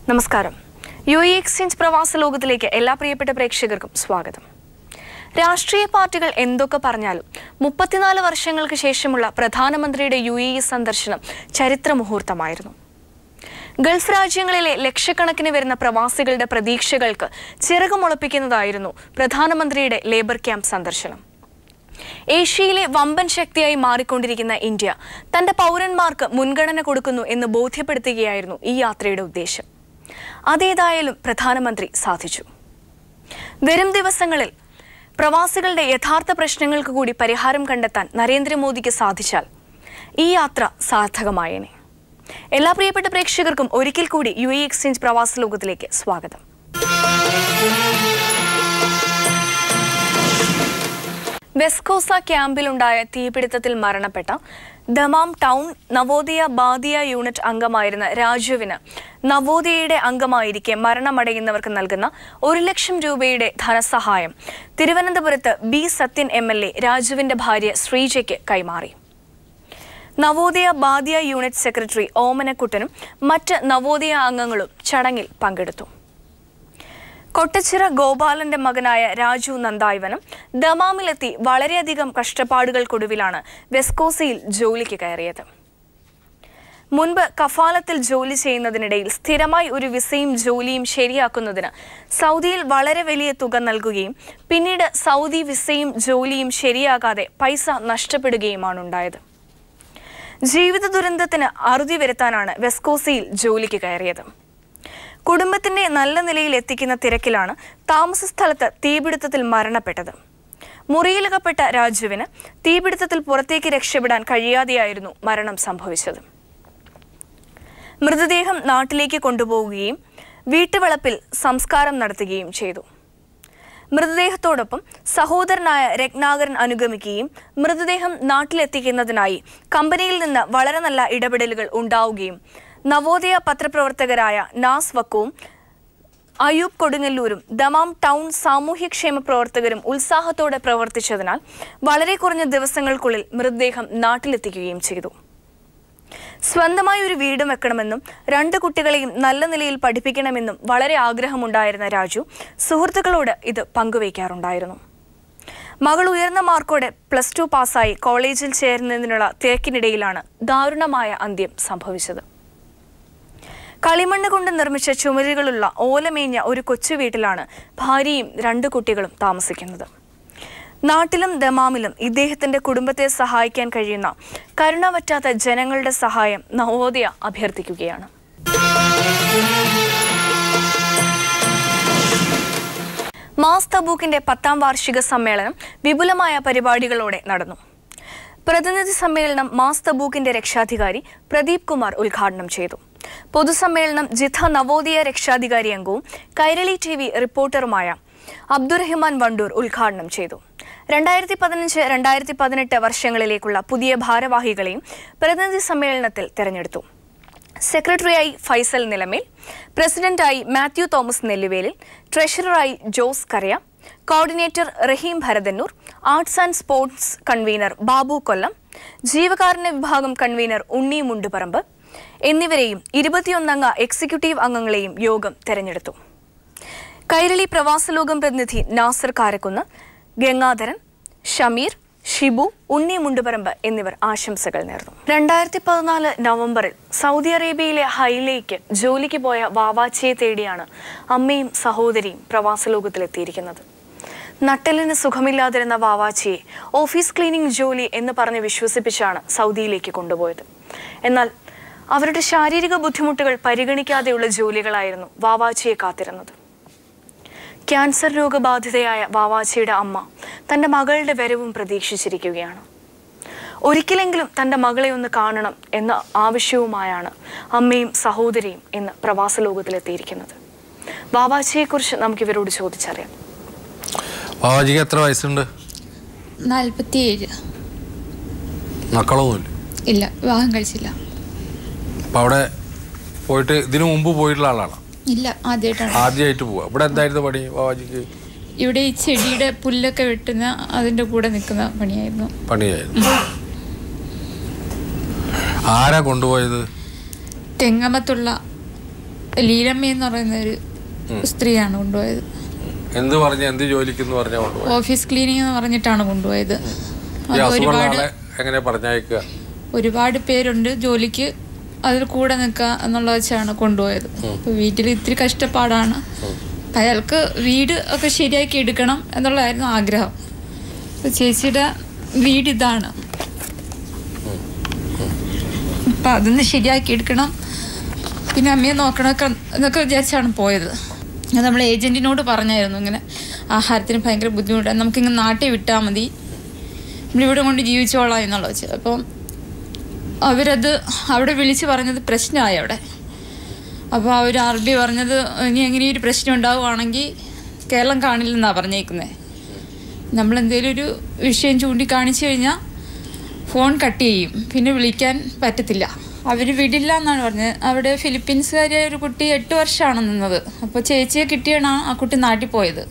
നമസ്കാരം. UAE exchange പ്രവാസ ലോകത്തിലേക്ക് എല്ലാ പ്രിയപ്പെട്ട പ്രേക്ഷകർക്കും സ്വാഗതം. രാഷ്ട്രീയ പാർട്ടികൾ എന്തൊക്കെ പറഞ്ഞാലും 34 വർഷങ്ങൾക്ക് ശേഷമുള്ള പ്രധാനമന്ത്രിയുടെ UAE സന്ദർശനം ചരിത്ര മുഹൂർത്തമായിരുന്നു. ഗൾഫ് രാജ്യങ്ങളിലെ ലക്ഷക്കണക്കിന് വരുന്ന പ്രവാസികളുടെ പ്രതീക്ഷകൾക്ക് ചിറകുമുളപ്പിക്കുന്നതായിരുന്നു പ്രധാനമന്ത്രിയുടെ ലേബർ ക്യാമ്പ് സന്ദർശനം. ഏഷ്യയിലെ വമ്പൻ ശക്തിയായി മാറിക്കൊണ്ടിരിക്കുന്ന ഇന്ത്യ തന്റെ പൗരന്മാർക്ക് മുൻഗണന കൊടുക്കുന്നു എന്ന് ബോധ്യപ്പെടുത്തുകയായിരുന്നു ഈ യാത്രയുടെ ഉദ്ദേശം. അതേതായാലും പ്രധാനമന്ത്രി സാധിച്ചു. വരും ദിവസങ്ങളിൽ പ്രവാസികളുടെ യഥാർത്ഥ പ്രശ്നങ്ങൾക്ക് കൂടി പരിഹാരം കണ്ടെത്താൻ നരേന്ദ്രമോദിക്ക് സാധിച്ചാൽ ഈ യാത്ര സാർത്ഥകമായേനെ. എല്ലാ പ്രിയപ്പെട്ട പ്രേക്ഷകർക്കും ഒരിക്കൽ കൂടി UAE എക്സ്ചേഞ്ച് പ്രവാസ ലോകത്തിലേക്ക് സ്വാഗതം. വെസ്കോസ ക്യാമ്പിലുണ്ടായ തീപിടുത്തത്തിൽ മരണപ്പെട്ട ദമാം ടൗൺ നവോദയ ബാദിയ യൂണിറ്റ് അംഗമായിരുന്ന രാജുവിന് നവോദയയുടെ അംഗമായിരിക്കെ മരണമടയുന്നവർക്ക് നൽകുന്ന 1 ലക്ഷം രൂപയുടെ ധനസഹായം തിരുവനന്തപുരത്ത് B. സത്യൻ MLA രാജുവിന്റെ ഭാര്യ ശ്രീജയ്ക്ക് കൈമാറി. നവോദയ ബാദിയ യൂണിറ്റ് സെക്രട്ടറി ഓമനക്കുട്ടനും മറ്റ് നവോദയ അംഗങ്ങളും ചടങ്ങിൽ പങ്കെടുത്തു. കൊട്ടച്ചിറ ഗോപാലന്റെ മകനായ രാജു നന്ദായവനം ദമാമിലെത്തി വളരെയധികം കഷ്ടപ്പാടുകൾക്കൊടുവിലാണ് വെസ്കോസയിൽ ജോലിക്ക് കയറിയത്. മുൻപ് കഫാലത്തിൽ ജോലി ചെയ്യുന്നതിനിടയിൽ സ്ഥിരമായി ഒരു വിസയും ജോലിയും ശരിയാക്കുന്നതിന് സൗദിയിൽ വളരെ വലിയ തുക നൽകുകയും പിന്നീട് സൗദി വിസയും ജോലിയും ശരിയാകാതെ പൈസ നഷ്ടപ്പെടുകയുമാണ് ഉണ്ടായത്. ജീവിത ദുരന്തത്തിന് അറുതി വരുത്താനാണ് വെസ്കോസയിൽ ജോലിക്ക് കയറിയത്. കുടുംബത്തിന്റെ നല്ല നിലയിൽ എത്തിക്കുന്ന തിരക്കിലാണ് താമസ സ്ഥലത്ത് തീപിടുത്തത്തിൽ മരണപ്പെട്ടത്. മുറിയിലകപ്പെട്ട രാജുവിന് തീപിടുത്തത്തിൽ പുറത്തേക്ക് രക്ഷപ്പെടാൻ കഴിയാതെയായിരുന്നു മരണം സംഭവിച്ചത്. മൃതദേഹം നാട്ടിലേക്ക് കൊണ്ടുപോവുകയും വീട്ടുവളപ്പിൽ സംസ്കാരം നടത്തുകയും ചെയ്തു. മൃതദേഹത്തോടൊപ്പം സഹോദരനായ രത്നാകരൻ അനുഗമിക്കുകയും മൃതദേഹം നാട്ടിലെത്തിക്കുന്നതിനായി കമ്പനിയിൽ നിന്ന് വളരെ നല്ല ഇടപെടലുകൾ ഉണ്ടാവുകയും നവോദയ പത്രപ്രവർത്തകരായ നാസ് വക്കവും അയൂബ് കൊടുങ്ങല്ലൂരും ദമാം ടൗൺ സാമൂഹ്യക്ഷേമ പ്രവർത്തകരും ഉത്സാഹത്തോടെ പ്രവർത്തിച്ചതിനാൽ വളരെ കുറഞ്ഞ ദിവസങ്ങൾക്കുള്ളിൽ മൃതദേഹം നാട്ടിലെത്തിക്കുകയും ചെയ്തു. സ്വന്തമായി ഒരു വീടും വെക്കണമെന്നും 2 കുട്ടികളെയും നല്ല നിലയിൽ പഠിപ്പിക്കണമെന്നും വളരെ ആഗ്രഹമുണ്ടായിരുന്ന രാജു സുഹൃത്തുക്കളോട് ഇത് പങ്കുവയ്ക്കാറുണ്ടായിരുന്നു. മകൾ ഉയർന്ന മാർക്കോടെ +2 പാസ്സായി കോളേജിൽ ചേരുന്നതിനുള്ള തിരക്കിനിടയിലാണ് ദാരുണമായ അന്ത്യം സംഭവിച്ചത്. കളിമണ്ണ് കൊണ്ട് നിർമ്മിച്ച ചുമരുകളുള്ള ഓലമേഞ്ഞ ഒരു കൊച്ചു വീട്ടിലാണ് ഭാര്യയും 2 കുട്ടികളും താമസിക്കുന്നത്. നാട്ടിലും ദമാമിലും ഇദ്ദേഹത്തിന്റെ കുടുംബത്തെ സഹായിക്കാൻ കഴിയുന്ന കരുണവറ്റാത്ത ജനങ്ങളുടെ സഹായം നവോദയ അഭ്യർത്ഥിക്കുകയാണ്. മാസ് തബൂക്കിന്റെ 10ാം വാർഷിക സമ്മേളനം വിപുലമായ പരിപാടികളോടെ നടന്നു. പ്രതിനിധി സമ്മേളനം മാസ് തബൂക്കിന്റെ രക്ഷാധികാരി പ്രദീപ് കുമാർ ഉദ്ഘാടനം ചെയ്തു. പൊതുസമ്മേളനം ജിഥ നവോദയ രക്ഷാധികാരി അംഗവും കൈരളി TV റിപ്പോർട്ടറുമായ അബ്ദുറഹിമാൻ വണ്ടൂർ ഉദ്ഘാടനം ചെയ്തു. 2015-2018 വർഷങ്ങളിലേക്കുള്ള പുതിയ ഭാരവാഹികളെയും പ്രതിനിധി സമ്മേളനത്തിൽ തെരഞ്ഞെടുത്തു. സെക്രട്ടറിയായി ഫൈസൽ നിലമേൽ, പ്രസിഡന്റായി മാത്യു തോമസ് നെല്ലുവേലിൽ, ട്രഷററായി Jose Karaya, coordinator Rahim Bharathannoor, arts and sports convener Babu Kollam, ജീവകാരുണ്യ വിഭാഗം കൺവീനർ ഉണ്ണി മുണ്ടുപറമ്പ് എന്നിവരെയും 21 അംഗ എക്സിക്യൂട്ടീവ് അംഗങ്ങളെയും യോഗം തെരഞ്ഞെടുത്തു. കൈരളി പ്രവാസലോകം പ്രതിനിധി നാസർ കാരക്കുന്ന്, ഗംഗാധരൻ, ഷമീർ, ഷിബു, ഉണ്ണി മുണ്ടുപറമ്പ് എന്നിവർ ആശംസകൾ നേർന്നു. 2014 നവംബറിൽ സൗദി അറേബ്യയിലെ ഹൈലേക്ക് ജോലിക്ക് പോയ വാവാച്ചിയെ തേടിയാണ് അമ്മയും സഹോദരിയും പ്രവാസലോകത്തിലെത്തിയിരിക്കുന്നത്. നട്ടലിന് സുഖമില്ലാതിരുന്ന വാവാച്ചിയെ ഓഫീസ് ക്ലീനിംഗ് ജോലി എന്ന് പറഞ്ഞ് വിശ്വസിപ്പിച്ചാണ് സൗദിയിലേക്ക് കൊണ്ടുപോയത്. എന്നാൽ അവരുടെ ശാരീരിക ബുദ്ധിമുട്ടുകൾ പരിഗണിക്കാതെയുള്ള ജോലികളായിരുന്നു വാവാച്ചിയെ കാത്തിരുന്നത്. ക്യാൻസർ രോഗബാധിതയായ വാവാച്ചിയുടെ അമ്മ തൻ്റെ മകളുടെ വരവും പ്രതീക്ഷിച്ചിരിക്കുകയാണ്. ഒരിക്കലെങ്കിലും തൻ്റെ മകളെ ഒന്ന് കാണണം എന്ന ആവശ്യവുമായാണ് അമ്മയും സഹോദരിയും ഇന്ന് പ്രവാസ ലോകത്തിലെത്തിയിരിക്കുന്നത്. വാവാച്ചിയെക്കുറിച്ച് നമുക്ക് ഇവരോട് ചോദിച്ചറിയാം. വാവാച്ചിക്ക് എത്ര വയസ്സുണ്ട്? 47. മക്കളൊന്നുമില്ല? ഇല്ല, വിവാഹം കഴിച്ചില്ല. അപ്പോൾ അവിടെ പോയിട്ട് ഇതിനു മുമ്പ് പോയിട്ടുള്ള ആളാണ്? ഇല്ല, ആദ്യമായിട്ട് പോവാ. ഇവിടെ എന്തായിരുന്നു പണി വാവാച്ചിക്ക്? ഇവിടെ ഈ ചെടിയുടെ പുല്ലൊക്കെ വെട്ടുന്ന അതിന്റെ കൂടെ നിൽക്കുന്ന പണിയായിരുന്നു. ആരാ കൊണ്ടുപോയത്? തെങ്ങമത്തുള്ള ലീലമ്മ എന്ന് പറയുന്ന ഒരു സ്ത്രീയാണ് കൊണ്ടുപോയത്. എന്ത് പറഞ്ഞ എന്ത് ജോലിക്കെന്ന് പറഞ്ഞാ കൊണ്ടുപോയത്? ഓഫീസ് ക്ലീനിങ് എന്ന് പറഞ്ഞിട്ടാണ് കൊണ്ടുപോയത്. എങ്ങനെ പറഞ്ഞയക്കുക? ഒരുപാട് പേരുണ്ട് ജോലിക്ക്, അതിൽ കൂടെ നിൽക്കുക എന്നുള്ള വെച്ചാണ് കൊണ്ടുപോയത്. അപ്പോൾ വീട്ടിൽ ഇത്തിരി കഷ്ടപ്പാടാണ്. അയാൾക്ക് വീട് ഒക്കെ ശരിയാക്കി എടുക്കണം എന്നുള്ളതായിരുന്നു ആഗ്രഹം. അപ്പോൾ ചേച്ചിയുടെ വീട് ഇതാണ്. അപ്പം അതൊന്ന് ശരിയാക്കി എടുക്കണം, പിന്നെ അമ്മയെ നോക്കണമൊക്കെ എന്നൊക്കെ വിചാരിച്ചാണ് പോയത്. അത് നമ്മൾ ഏജൻറ്റിനോട് പറഞ്ഞായിരുന്നു, ഇങ്ങനെ ആഹാരത്തിന് ഭയങ്കര ബുദ്ധിമുട്ടാണ്, നമുക്കിങ്ങനെ നാട്ടിൽ വിട്ടാൽ മതി, നമ്മളിവിടെ കൊണ്ട് ജീവിച്ചോളാം എന്നുള്ള വെച്ച്. അപ്പം അവരത് അവിടെ വിളിച്ച് പറഞ്ഞത് പ്രശ്നമായി അവിടെ. അപ്പോൾ അവർ RD പറഞ്ഞത് ഇനി എങ്ങനെ ഒരു പ്രശ്നം ഉണ്ടാവുകയാണെങ്കിൽ കേരളം കാണില്ലെന്നാണ് പറഞ്ഞേക്കുന്നത്. നമ്മളെന്തെങ്കിലും ഒരു വിഷയം ചൂണ്ടിക്കാണിച്ചു കഴിഞ്ഞാൽ ഫോൺ കട്ട് ചെയ്യും, പിന്നെ വിളിക്കാൻ പറ്റത്തില്ല. അവർ വിടില്ല എന്നാണ് പറഞ്ഞത്. അവിടെ ഫിലിപ്പീൻസുകാരിയായ ഒരു കുട്ടി 8 വർഷമാണ് നിന്നത്. അപ്പോൾ ചേച്ചിയെ കിട്ടിയാണ് ആ കുട്ടി നാട്ടിൽ പോയത്.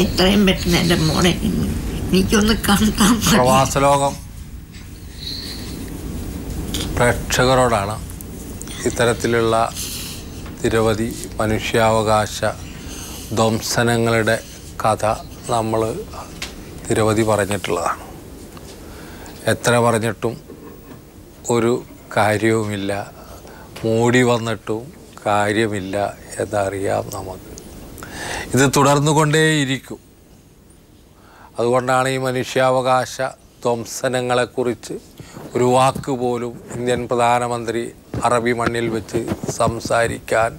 എത്രയും പെട്ടെന്ന് എൻ്റെ മോളെ എനിക്കൊന്ന് കാണാൻ. പ്രവാസലോകം പ്രേക്ഷകരോടാണ് ഇത്തരത്തിലുള്ള നിരവധി മനുഷ്യാവകാശ ധ്വംസനങ്ങളുടെ കഥ നമ്മൾ നിരവധി പറഞ്ഞിട്ടുള്ളതാണ്. എത്ര പറഞ്ഞിട്ടും ഒരു കാര്യവുമില്ല, മൂടി വന്നിട്ടും കാര്യമില്ല എന്നറിയാം നമുക്ക്. ഇത് തുടർന്നുകൊണ്ടേയിരിക്കും. അതുകൊണ്ടാണ് ഈ മനുഷ്യാവകാശ ധ്വംസനങ്ങളെക്കുറിച്ച് ഒരു വാക്ക് പോലും ഇന്ത്യൻ പ്രധാനമന്ത്രി അറബി മണ്ണിൽ വെച്ച് സംസാരിക്കാൻ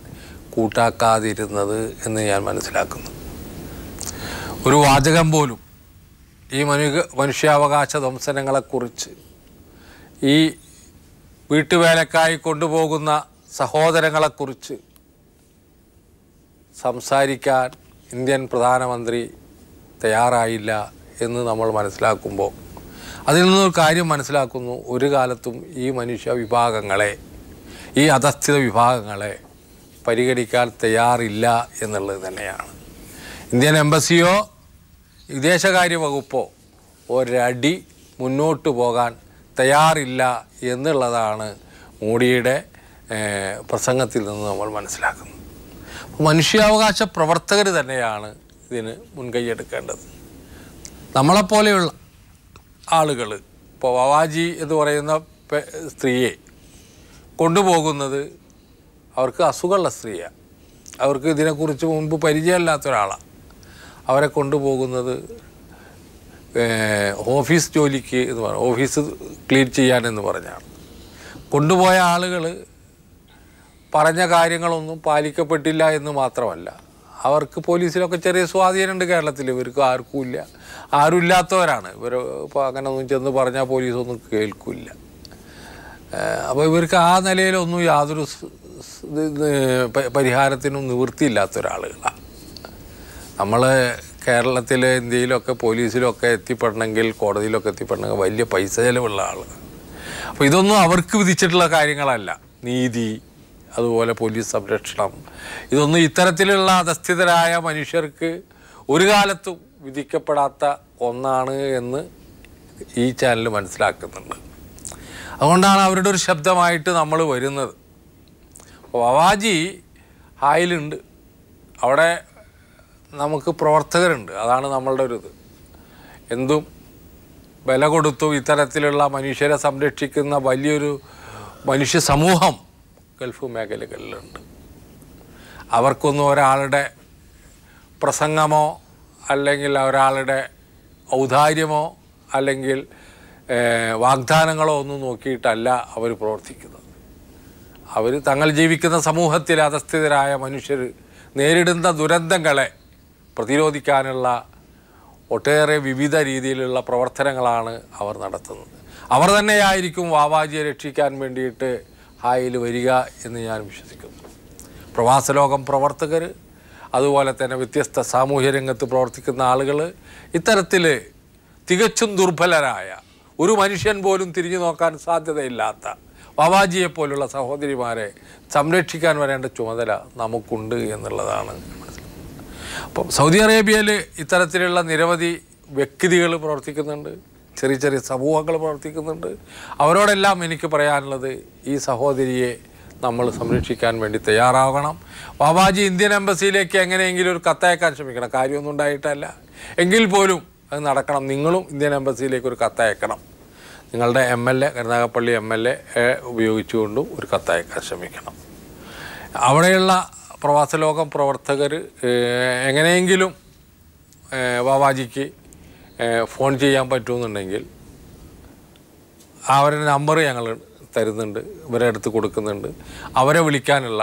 കൂട്ടാക്കാതിരുന്നത് എന്ന് ഞാൻ മനസ്സിലാക്കുന്നു. ഒരു വാചകം പോലും ഈ മനുഷ്യാവകാശ ധ്വംസനങ്ങളെക്കുറിച്ച്, ഈ വീട്ടുവേലക്കായി കൊണ്ടുപോകുന്ന സഹോദരങ്ങളെക്കുറിച്ച് സംസാരിക്കാൻ ഇന്ത്യൻ പ്രധാനമന്ത്രി തയ്യാറായില്ല എന്ന് നമ്മൾ മനസ്സിലാക്കുമ്പോൾ അതിൽ നിന്നൊരു കാര്യം മനസ്സിലാക്കുന്നു. ഒരു കാലത്തും ഈ മനുഷ്യ വിഭാഗങ്ങളെ, ഈ അധസ്ഥിത വിഭാഗങ്ങളെ പരിഗണിക്കാൻ തയ്യാറില്ല എന്നുള്ളത് തന്നെയാണ്. ഇന്ത്യൻ എംബസിയോ വിദേശകാര്യ വകുപ്പോ ഒരടി മുന്നോട്ട് പോകാൻ തയ്യാറില്ല എന്നുള്ളതാണ് മോഡിയുടെ പ്രസംഗത്തിൽ നിന്ന് നമ്മൾ മനസ്സിലാക്കുന്നത്. മനുഷ്യാവകാശ പ്രവർത്തകർ തന്നെയാണ് ഇതിന് മുൻകൈയ്യെടുക്കേണ്ടത്. നമ്മളെപ്പോലെയുള്ള ആളുകൾ, ഇപ്പോൾ വാവാജി എന്ന് പറയുന്ന സ്ത്രീയെ കൊണ്ടുപോകുന്നത് അവർക്ക് അസുഖമുള്ള സ്ത്രീയാണ്, അവർക്ക് ഇതിനെക്കുറിച്ച് മുമ്പ് പരിചയമില്ലാത്ത ഒരാളാണ്. അവരെ കൊണ്ടുപോകുന്നത് ഓഫീസ് ജോലിക്ക് എന്ന് പറഞ്ഞാൽ, ഓഫീസ് ക്ലീൻ ചെയ്യാനെന്ന് പറഞ്ഞാണ് കൊണ്ടുപോയ ആളുകൾ. പറഞ്ഞ കാര്യങ്ങളൊന്നും പാലിക്കപ്പെട്ടില്ല എന്ന് മാത്രമല്ല, അവർക്ക് പോലീസിലൊക്കെ ചെറിയ സ്വാധീനമുണ്ട് കേരളത്തിൽ. ഇവർക്ക് ആർക്കുമില്ല, ആരുമില്ലാത്തവരാണ് ഇവർ. ഇപ്പോൾ അങ്ങനെ ഒന്നും ചെന്ന് പറഞ്ഞാൽ പോലീസൊന്നും കേൾക്കില്ല. അപ്പോൾ ഇവർക്ക് ആ നിലയിലൊന്നും യാതൊരു പരിഹാരത്തിനും നിവൃത്തിയില്ലാത്ത ഒരാളുകളാണ്. നമ്മൾ കേരളത്തിൽ, ഇന്ത്യയിലൊക്കെ പോലീസിലൊക്കെ എത്തിപ്പെടണമെങ്കിൽ, കോടതിയിലൊക്കെ എത്തിപ്പെടണമെങ്കിൽ വലിയ പൈസ ചിലവുള്ള ആളുകൾ. അപ്പോൾ ഇതൊന്നും അവർക്ക് വിധിച്ചിട്ടുള്ള കാര്യങ്ങളല്ല. നീതി, അതുപോലെ പോലീസ് സംരക്ഷണം, ഇതൊന്നും ഇത്തരത്തിലുള്ള അധസ്ഥിതരായ മനുഷ്യർക്ക് ഒരു കാലത്തും വിധിക്കപ്പെടാത്ത ഒന്നാണ് എന്ന് ഈ ചാനൽ മനസ്സിലാക്കുന്നുണ്ട്. അതുകൊണ്ടാണ് അവരുടെ ഒരു ശബ്ദമായിട്ട് നമ്മൾ വരുന്നത്. വാവാജി ഹായിലുണ്ട്, അവിടെ നമുക്ക് പ്രവർത്തകരുണ്ട്. അതാണ് നമ്മളുടെ ഒരു ഇത്. എന്തും വില കൊടുത്തു ഇത്തരത്തിലുള്ള മനുഷ്യരെ സംരക്ഷിക്കുന്ന വലിയൊരു മനുഷ്യ സമൂഹം ഗൾഫ് മേഖലകളിലുണ്ട്. അവർക്കൊന്നും ഒരാളുടെ പ്രസംഗമോ അല്ലെങ്കിൽ ഒരാളുടെ ഔദാര്യമോ അല്ലെങ്കിൽ വാഗ്ദാനങ്ങളോ ഒന്നും നോക്കിയിട്ടല്ല അവർ പ്രവർത്തിക്കുന്നത്. അവർ തങ്ങൾ ജീവിക്കുന്ന സമൂഹത്തിൽ അധസ്ഥിതരായ മനുഷ്യർ നേരിടുന്ന ദുരന്തങ്ങളെ പ്രതിരോധിക്കാനുള്ള ഒട്ടേറെ വിവിധ രീതിയിലുള്ള പ്രവർത്തനങ്ങളാണ് അവർ നടത്തുന്നത്. അവർ തന്നെയായിരിക്കും വാവാജിയെ രക്ഷിക്കാൻ വേണ്ടിയിട്ട് ഹായിൽ വരിക എന്ന് ഞാൻ വിശ്വസിക്കുന്നു. പ്രവാസലോകം പ്രവർത്തകർ, അതുപോലെ തന്നെ വ്യത്യസ്ത സാമൂഹ്യ രംഗത്ത് പ്രവർത്തിക്കുന്ന ആളുകൾ, ഇത്തരത്തിൽ തികച്ചും ദുർബലരായ ഒരു മനുഷ്യൻ പോലും തിരിഞ്ഞു നോക്കാൻ സാധ്യതയില്ലാത്ത വാവാജിയെപ്പോലുള്ള സഹോദരിമാരെ സംരക്ഷിക്കാൻ വരേണ്ട ചുമതല നമുക്കുണ്ട് എന്നുള്ളതാണ് മനസ്സിലാക്കുന്നത്. അപ്പം സൗദി അറേബ്യയിൽ ഇത്തരത്തിലുള്ള നിരവധി വ്യക്തികൾ പ്രവർത്തിക്കുന്നുണ്ട്, ചെറിയ ചെറിയ സമൂഹങ്ങൾ പ്രവർത്തിക്കുന്നുണ്ട്. അവരോടെല്ലാം എനിക്ക് പറയാനുള്ളത്, ഈ സഹോദരിയെ നമ്മൾ സംരക്ഷിക്കാൻ വേണ്ടി തയ്യാറാകണം. വാവാജി ഇന്ത്യൻ എംബസിയിലേക്ക് എങ്ങനെയെങ്കിലും ഒരു കത്തയക്കാൻ ശ്രമിക്കണം. കാര്യമൊന്നും ഉണ്ടായിട്ടല്ല, എങ്കിൽ പോലും അത് നടക്കണം. നിങ്ങളും ഇന്ത്യൻ എംബസിയിലേക്ക് ഒരു കത്തയക്കണം. നിങ്ങളുടെ MLA, കരുനാഗപ്പള്ളി MLA ഉപയോഗിച്ചുകൊണ്ടും ഒരു കത്തയക്കാൻ ശ്രമിക്കണം. അവിടെയുള്ള പ്രവാസലോകം പ്രവർത്തകർ എങ്ങനെയെങ്കിലും വാവാജിക്ക് ഫോൺ ചെയ്യാൻ പറ്റുമെന്നുണ്ടെങ്കിൽ അവരുടെ നമ്പർ ഞങ്ങൾ തരുന്നുണ്ട്, ഇവരെ അടുത്ത് കൊടുക്കുന്നുണ്ട്. അവരെ വിളിക്കാനുള്ള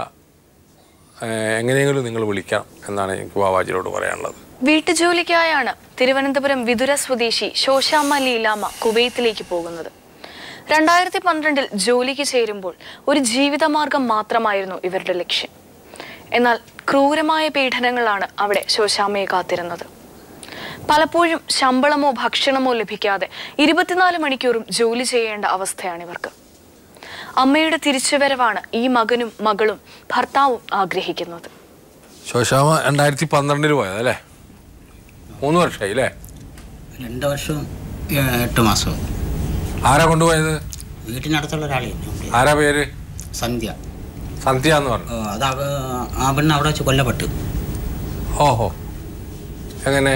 എങ്ങനെയെങ്കിലും നിങ്ങൾ വിളിക്കാം എന്നാണ് എനിക്ക് വാവാജിയോട് പറയാനുള്ളത്. വീട്ടുജോലിക്കായാണ് തിരുവനന്തപുരം വിതുര സ്വദേശി ശോശാമ്മ ലീലാമ്മ കുവൈത്തിലേക്ക് പോകുന്നത്. 2012 ജോലിക്ക് ചേരുമ്പോൾ ഒരു ജീവിതമാർഗം മാത്രമായിരുന്നു ഇവരുടെ ലക്ഷ്യം. എന്നാൽ ക്രൂരമായ പീഡനങ്ങളാണ് അവിടെ ശോശാമ്മയെ കാത്തിരുന്നത്. പലപ്പോഴും ശമ്പളമോ ഭക്ഷണമോ ലഭിക്കാതെ 24 മണിക്കൂറും ജോലി ചെയ്യേണ്ട അവസ്ഥയാണ് ഇവർക്ക്. അമ്മയുടെ തിരിച്ചുവരവാണ് ഈ മകനും മകളും ഭർത്താവും ആഗ്രഹിക്കുന്നത്. ശോശാമ്മ 2012 പോയതല്ലേ? 3 വർഷമായി അല്ലേ? 2 വർഷവും 8 മാസവും. ആരാ കൊണ്ടുപോയത്? വീട്ടിനടുത്തുള്ള ഒരാളെ. ആരാ പേര്? സന്ധ്യ. സന്ധ്യ എന്ന് പറഞ്ഞു. അത് ആ പെണ്ണ് അവിടെ വെച്ച് കൊല്ലപ്പെട്ടു. ഓഹോ, എങ്ങനെ?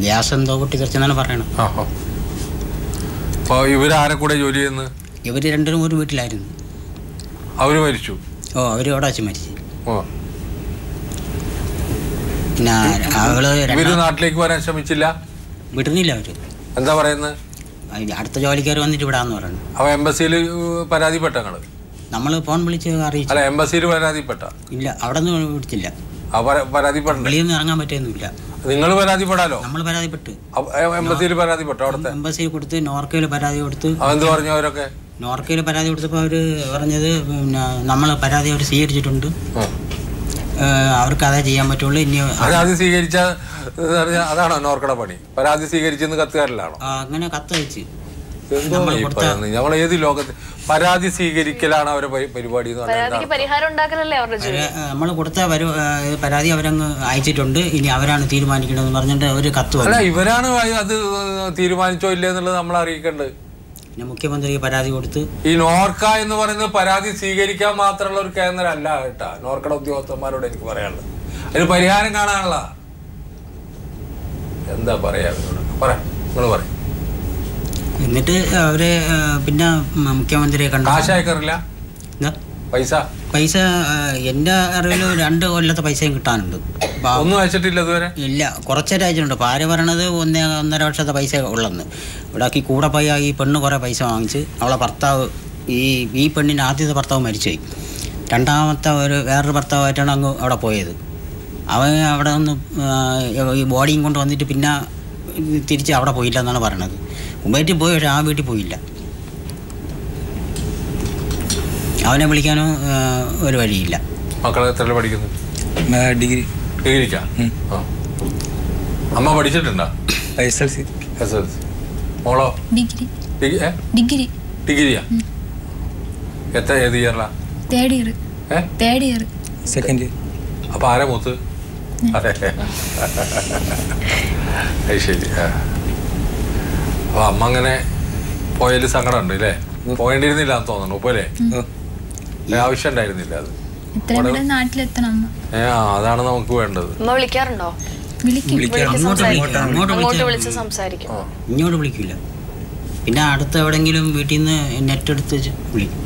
ഗ്യാസ് എന്തോ പൊട്ടി തെറിച്ചെന്നാണ് പറയണത്. ഓഹോ, അപ്പോൾ ഇവരാരെ കൂടെ ജോലി ചെയ്യുന്നത്? ഇവർ രണ്ടും ഒരു വീട്ടിലായിരുന്നു. അവർ മരിച്ചു? അവർ അവിടെ വെച്ച് മരിച്ചു. ഓ, പിന്നെ ഇവര് നാട്ടിലേക്ക് വരാൻ ശ്രമിച്ചില്ല? വിടുന്നില്ല അവര്. എന്താ പറയുന്നത്? അടുത്ത ജോലിക്കാർ വന്നിട്ട് വിടാന്ന് പറയുന്നു. അപ്പോൾ എംബസിയിൽ പരാതിപ്പെട്ട ഞങ്ങൾ? നമ്മൾ ഫോൺ വിളിച്ച് അറിയിച്ചു. അല്ല, എംബസിയിൽ പരാതിപ്പെട്ട? ഇല്ല, അവിടെ നിന്ന് വിളിച്ചില്ല. പരാതിപ്പെട്ട വെളിയിൽ നിന്ന് ഇറങ്ങാൻ പറ്റുന്നില്ല. നിങ്ങൾ പരാതിപ്പെടാലോ? നമ്മൾ പരാതിപ്പെട്ട് എംബസിയിൽ പരാതിപ്പെട്ടോ? അവിടുത്തെ എംബസിയിൽ കൊടുത്ത് നോർക്കയിൽ പരാതി കൊടുത്ത്. അതെന്ത് പറഞ്ഞു അവരൊക്കെ? നോർക്കയിൽ പരാതി കൊടുത്തപ്പോൾ അവർ പറഞ്ഞത് പിന്നെ നമ്മൾ പരാതി അവർ സ്വീകരിച്ചിട്ടുണ്ട്, അവർക്ക് അതേ ചെയ്യാൻ പറ്റുള്ളൂ. ഇനി പരാതി സ്വീകരിച്ച അതാണോ നോർക്കട പണി? പരാതി സ്വീകരിച്ചെന്ന് കത്തുകാരിലാണോ? അങ്ങനെ കത്ത് അയച്ച് നമ്മൾ ഏത് ലോകത്ത് പരാതി സ്വീകരിക്കലാണ് അവരെ പരിപാടി എന്ന് പറഞ്ഞാൽ? നമ്മൾ കൊടുത്ത പരാതി അവരങ്ങ് അയച്ചിട്ടുണ്ട്, ഇനി അവരാണ് തീരുമാനിക്കണമെന്ന് പറഞ്ഞിട്ട് ഒരു കത്ത്. അല്ല, ഇവരാണ് അത് തീരുമാനിച്ചോ ഇല്ലേ എന്നുള്ളത് നമ്മൾ അറിയിക്കേണ്ടത്. പിന്നെ മുഖ്യമന്ത്രിക്ക് പരാതി കൊടുത്ത്. ഈ നോർക്ക എന്ന് പറയുന്നത് പരാതി സ്വീകരിക്കാൻ മാത്രമുള്ള ഒരു കേന്ദ്രമല്ല കേട്ടാ. നോർക്കട ഉദ്യോഗസ്ഥന്മാരോട് എനിക്ക് പറയാനുള്ളത് അതിന് പരിഹാരം കാണാനുള്ള എന്താ പറയാ, നിങ്ങൾ പറയും. എന്നിട്ട് അവര് പിന്നെ മുഖ്യമന്ത്രിയെ കണ്ടു. കാശ് അയക്കാറില്ല? പൈസ എൻ്റെ അറിവിൽ 2 കൊല്ലത്തെ പൈസയും കിട്ടാനുണ്ട്. ഒന്നും അയച്ചിട്ടില്ല ഇതുവരെ? ഇല്ല, കുറച്ചേരം അയച്ചിട്ടുണ്ട്. ഭാര്യ പറയണത് 1.5 വർഷത്തെ പൈസ ഉള്ളെന്ന്. ഇവിടാക്കി കൂടെ പോയി ഈ പെണ്ണ് കുറേ പൈസ വാങ്ങിച്ച് അവളെ ഭർത്താവ് ഈ പെണ്ണിൻ്റെ ആദ്യത്തെ ഭർത്താവ് മരിച്ചുപോയി. രണ്ടാമത്തെ വേറൊരു ഭർത്താവായിട്ടാണ് അങ്ങ് അവിടെ പോയത്. അവൻ അവിടെ നിന്ന് ഈ ബോഡിയും കൊണ്ട് വന്നിട്ട് പിന്നെ തിരിച്ച് അവിടെ പോയില്ല എന്നാണ് പറയണത്. മുംബൈറ്റിൽ പോയി, പക്ഷേ ആ വീട്ടിൽ പോയില്ല. അവനെ വിളിക്കാനോ ഒരു വഴിയില്ല. മക്കളെ എത്ര പഠിക്കുന്നു? ഡിഗ്രിക്കാ? അമ്മ പഠിച്ചിട്ടുണ്ടോ? SLC. മോളോ? ഡിഗ്രിയാ. എത്ര ഏത് ഇയറിലാ? Third year. Second year. അപ്പൊ ആരാ മൂത്ത്? അതെ, ശരി. അപ്പൊ അമ്മ അങ്ങനെ പോയതിൽ സങ്കടം ഉണ്ട് അല്ലേ? പോകേണ്ടിയിരുന്നില്ല എന്ന് തോന്നുന്നു. പോലെ ആവശ്യം ഉണ്ടായിരുന്നില്ല അത്. അതാണ് നമുക്ക് വേണ്ടത്. വിളിക്കാറുണ്ടോ? ഇങ്ങോട്ട് വിളിക്കില്ല. പിന്നെ അടുത്ത് എവിടെങ്കിലും വീട്ടിൽ നിന്ന് നെറ്റ് എടുത്ത് വിളിക്കും.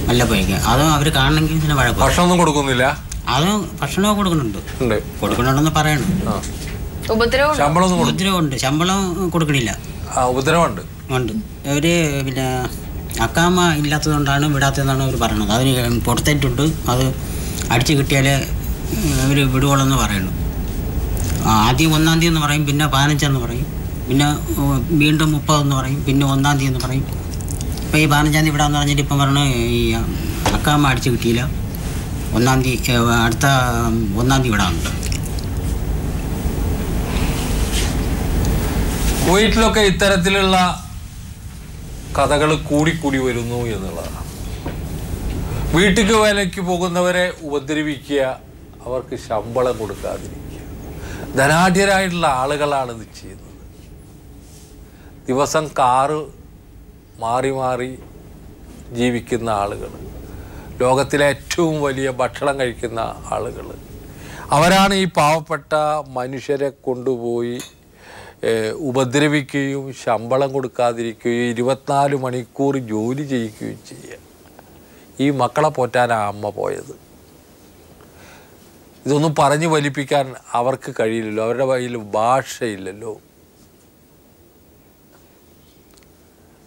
നല്ല പോയിക്കാം. അതോ അവര് കാണണമെങ്കിൽ പിന്നെ വഴക്ക്. ഭക്ഷണമൊന്നും കൊടുക്കുന്നില്ല? അത് ഭക്ഷണമൊക്കെ കൊടുക്കുന്നുണ്ട്. കൊടുക്കണമെന്ന് പറയണം. ഉപദ്രവമുണ്ട്. ശമ്പളം കൊടുക്കണില്ല. ഉപദ്രവമുണ്ട്. ഉണ്ട്. അവര് പിന്നെ അക്കാമ ഇല്ലാത്തതുകൊണ്ടാണ് വിടാത്തതെന്നാണ് അവർ പറയുന്നത്. അതിന് പുറത്തേറ്റുണ്ട്, അത് അടിച്ചു കിട്ടിയാലേ അവർ വിടുകയുള്ളെന്ന് പറയുന്നു. ആദ്യം 1-ാം തീയതി എന്ന് പറയും, പിന്നെ 15 പറയും, പിന്നെ വീണ്ടും 30 പറയും, പിന്നെ 1-ാം തീയതി എന്ന് പറയും. ഇപ്പോൾ ഈ 15-ാം തീയതി വിടാമെന്ന് പറഞ്ഞിട്ട് ഇപ്പം പറഞ്ഞു ഈ അക്കാമ അടിച്ചു കിട്ടിയില്ല, 1-ാം തീയതി അടുത്ത 1-ാം തീയതി വിടാറുണ്ട്. കുവൈറ്റിലൊക്കെ ഇത്തരത്തിലുള്ള കഥകൾ കൂടിക്കൂടി വരുന്നു എന്നുള്ളതാണ്. വീട്ടിക്ക് വേലയ്ക്ക് പോകുന്നവരെ ഉപദ്രവിക്കുക, അവർക്ക് ശമ്പളം കൊടുക്കാതിരിക്കുക. ധനാഢ്യരായിട്ടുള്ള ആളുകളാണ് ഇത് ചെയ്യുന്നത്. ദിവസം കാറ് മാറി മാറി ജീവിക്കുന്ന ആളുകൾ, ലോകത്തിലെ ഏറ്റവും വലിയ ഭക്ഷണം കഴിക്കുന്ന ആളുകൾ, അവരാണ് ഈ പാവപ്പെട്ട മനുഷ്യരെ കൊണ്ടുപോയി ഉപദ്രവിക്കുകയും ശമ്പളം കൊടുക്കാതിരിക്കുകയും 24 മണിക്കൂർ ജോലി ചെയ്യിക്കുകയും ചെയ്യുക. ഈ മക്കളെ പോറ്റാനാണ് അമ്മ പോയത്. ഇതൊന്നും പറഞ്ഞു വലിപ്പിക്കാൻ അവർക്ക് കഴിയില്ലല്ലോ, അവരുടെ കയ്യിൽ ഭാഷയില്ലല്ലോ.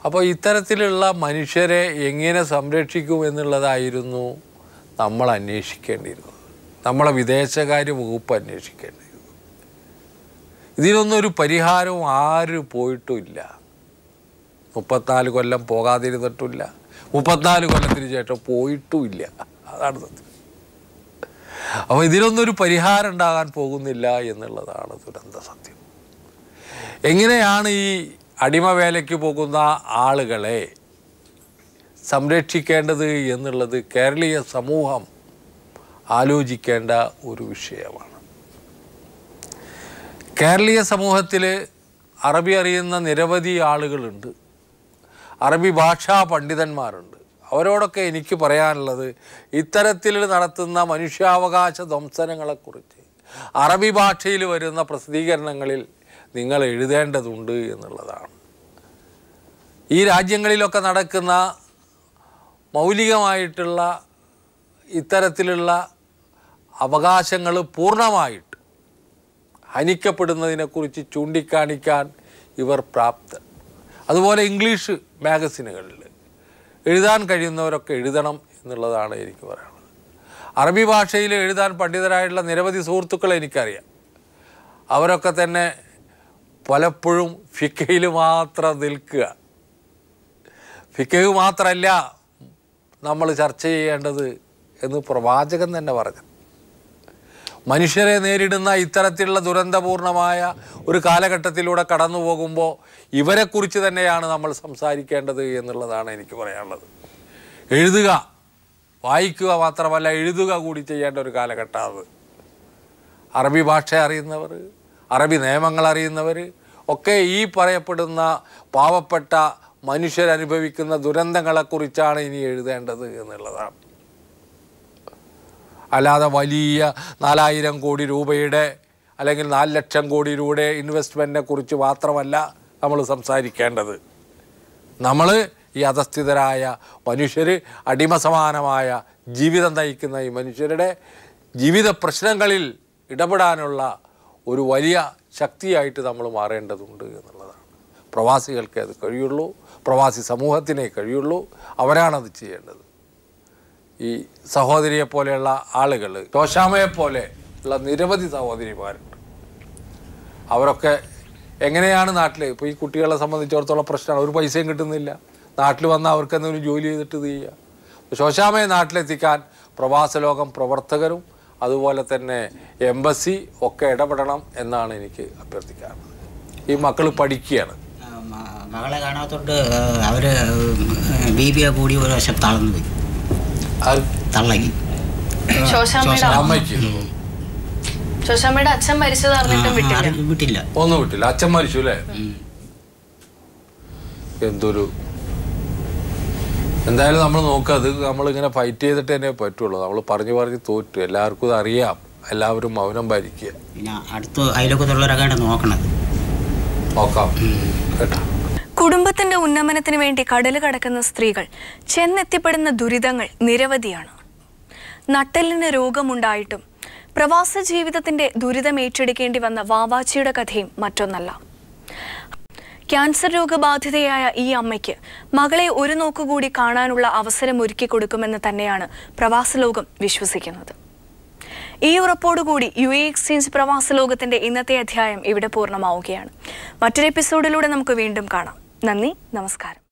അപ്പോൾ ഇത്തരത്തിലുള്ള മനുഷ്യരെ എങ്ങനെ സംരക്ഷിക്കും എന്നുള്ളതായിരുന്നു നമ്മൾ അന്വേഷിക്കേണ്ടിയിരുന്നത്, നമ്മളെ വിദേശകാര്യ വകുപ്പ് അന്വേഷിക്കേണ്ടിയിരുന്നത്. ഇതിനൊന്നും ഒരു പരിഹാരവും ആരും പോയിട്ടുമില്ല. 34 കൊല്ലം പോകാതിരുന്നിട്ടില്ല, 34 കൊല്ലത്തിന് ശേഷം പോയിട്ടുമില്ല. അതാണ് സത്യം. അപ്പോൾ ഇതിനൊന്നും ഒരു പരിഹാരം ഉണ്ടാകാൻ പോകുന്നില്ല എന്നുള്ളതാണ് ദുരന്ത സത്യം. എങ്ങനെയാണ് ഈ അടിമവേലയ്ക്ക് പോകുന്ന ആളുകളെ സംരക്ഷിക്കേണ്ടത് എന്നുള്ളത് കേരളീയ സമൂഹം ആലോചിക്കേണ്ട ഒരു വിഷയമാണ്. കേരളീയ സമൂഹത്തിൽ അറബി അറിയുന്ന നിരവധി ആളുകളുണ്ട്, അറബി ഭാഷാ പണ്ഡിതന്മാരുണ്ട്. അവരോടൊക്കെ എനിക്ക് പറയാനുള്ളത്, ഇത്തരത്തിൽ നടത്തുന്ന മനുഷ്യാവകാശ ധ്വംസനങ്ങളെക്കുറിച്ച് അറബി ഭാഷയിൽ വരുന്ന പ്രസിദ്ധീകരണങ്ങളിൽ നിങ്ങൾ എഴുതേണ്ടതുണ്ട് എന്നുള്ളതാണ്. ഈ രാജ്യങ്ങളിലൊക്കെ നടക്കുന്ന മൗലികമായിട്ടുള്ള ഇത്തരത്തിലുള്ള അവകാശങ്ങൾ പൂർണ്ണമായിട്ട് ഹനിക്കപ്പെടുന്നതിനെക്കുറിച്ച് ചൂണ്ടിക്കാണിക്കാൻ ഇവർ പ്രാപ്തർ. അതുപോലെ ഇംഗ്ലീഷ് മാഗസിനുകളിൽ എഴുതാൻ കഴിയുന്നവരൊക്കെ എഴുതണം എന്നുള്ളതാണ് എനിക്ക് പറയാനുള്ളത്. അറബി ഭാഷയിൽ എഴുതാൻ പണ്ഡിതരായിട്ടുള്ള നിരവധി സുഹൃത്തുക്കളെ എനിക്കറിയാം. അവരൊക്കെ തന്നെ പലപ്പോഴും ഫിഖയിൽ മാത്രം നിൽക്കുക. ഫിഖ് മാത്രമല്ല നമ്മൾ ചർച്ച ചെയ്യേണ്ടത് എന്ന് പ്രവാചകൻ തന്നെ പറഞ്ഞു. മനുഷ്യരെ നേരിടുന്ന ഇത്തരത്തിലുള്ള ദുരന്തപൂർണമായ ഒരു കാലഘട്ടത്തിലൂടെ കടന്നു പോകുമ്പോൾ ഇവരെക്കുറിച്ച് തന്നെയാണ് നമ്മൾ സംസാരിക്കേണ്ടത് എന്നുള്ളതാണ് എനിക്ക് പറയാനുള്ളത്. എഴുതുക, വായിക്കുക മാത്രമല്ല എഴുതുക കൂടി ചെയ്യേണ്ട ഒരു കാലഘട്ടമാണ്. അറബി ഭാഷ അറിയുന്നവർ, അറബി നിയമങ്ങൾ അറിയുന്നവർ ഒക്കെ ഈ പറയപ്പെടുന്ന പാവപ്പെട്ട മനുഷ്യരനുഭവിക്കുന്ന ദുരന്തങ്ങളെക്കുറിച്ചാണ് ഇനി എഴുതേണ്ടത് എന്നുള്ളതാണ്. അല്ലാതെ വലിയ 4000 കോടി രൂപയുടെ അല്ലെങ്കിൽ 4 ലക്ഷം കോടി രൂപയുടെ ഇൻവെസ്റ്റ്മെൻറ്റിനെ കുറിച്ച് മാത്രമല്ല നമ്മൾ സംസാരിക്കേണ്ടത്. നമ്മൾ ഈ അധസ്ഥിതരായ മനുഷ്യർ, അടിമസമാനമായ ജീവിതം നയിക്കുന്ന ഈ മനുഷ്യരുടെ ജീവിത പ്രശ്നങ്ങളിൽ ഇടപെടാനുള്ള ഒരു വലിയ ശക്തിയായിട്ട് നമ്മൾ മാറേണ്ടതുണ്ട് എന്നുള്ളതാണ്. പ്രവാസികൾക്ക് അത് കഴിയുള്ളൂ, പ്രവാസി സമൂഹത്തിനേ കഴിയുള്ളൂ, അവരാണത് ചെയ്യേണ്ടത്. ഈ സഹോദരിയെ പോലെയുള്ള ആളുകൾ, ടോഷാമയെ പോലെ ഉള്ള നിരവധി സഹോദരിമാരുണ്ട്. അവരൊക്കെ എങ്ങനെയാണ് നാട്ടിൽ, ഇപ്പോൾ ഈ കുട്ടികളെ സംബന്ധിച്ചിടത്തോളം പ്രശ്നമാണ്, ഒരു പൈസയും കിട്ടുന്നില്ല. നാട്ടിൽ വന്നാൽ അവർക്ക് എന്തെങ്കിലും ജോലി ചെയ്തിട്ട് ഇത് ചെയ്യുക. ടോഷാമയെ നാട്ടിലെത്തിക്കാൻ പ്രവാസ ലോകം പ്രവർത്തകരും അതുപോലെ തന്നെ എംബസി ഒക്കെ ഇടപെടണം എന്നാണ് എനിക്ക് അഭ്യർത്ഥിക്കാറുള്ളത്. ഈ മക്കൾ പഠിക്കുകയാണ്. മകളെ കാണാത്തോണ്ട് അവർ ബീബിയെ കൂടി ഒരു വശം തളർന്നു പോയി, തള്ളകി. ശോശാമ്മയുടെ അച്ഛൻ മരിച്ചത് വിട്ടില്ല, ഒന്നും വിട്ടില്ല. അച്ഛൻ മരിച്ചു അല്ലേ? എന്തൊരു, എന്തായാലും നമ്മൾ നോക്കുക, അത് നമ്മളിങ്ങനെ ഫൈറ്റ് ചെയ്തിട്ട് തന്നെ പറ്റുള്ളൂ. നമ്മൾ പറഞ്ഞ് തോറ്റു, എല്ലാവർക്കും ഇത് അറിയാം, എല്ലാവരും മൗനം ഭരിക്കുക. പിന്നെ അടുത്ത് അയലൊക്കത്തുള്ളവരൊക്കെ നോക്കണത് നോക്കാം കേട്ടോ. കുടുംബത്തിന്റെ ഉന്നമനത്തിന് വേണ്ടി കടല് കടക്കുന്ന സ്ത്രീകൾ ചെന്നെത്തിപ്പെടുന്ന ദുരിതങ്ങൾ നിരവധിയാണ്. നട്ടെല്ലിന് രോഗമുണ്ടായിട്ടും പ്രവാസ ജീവിതത്തിന്റെ ദുരിതം ഏറ്റെടുക്കേണ്ടി വന്ന വാവാച്ചിയുടെ കഥയും മറ്റൊന്നല്ല. ക്യാൻസർ രോഗബാധിതയായ ഈ അമ്മയ്ക്ക് മകളെ ഒരു നോക്കുകൂടി കാണാനുള്ള അവസരം ഒരുക്കി കൊടുക്കുമെന്ന് തന്നെയാണ് പ്രവാസ ലോകം വിശ്വസിക്കുന്നത്. ഈ ഉറപ്പോടുകൂടി UAE എക്സ്ചേഞ്ച് പ്രവാസ ലോകത്തിന്റെ ഇന്നത്തെ അധ്യായം ഇവിടെ പൂർണ്ണമാവുകയാണ്. മറ്റൊരു എപ്പിസോഡിലൂടെ നമുക്ക് വീണ്ടും കാണാം. നന്ദി, നമസ്കാരം.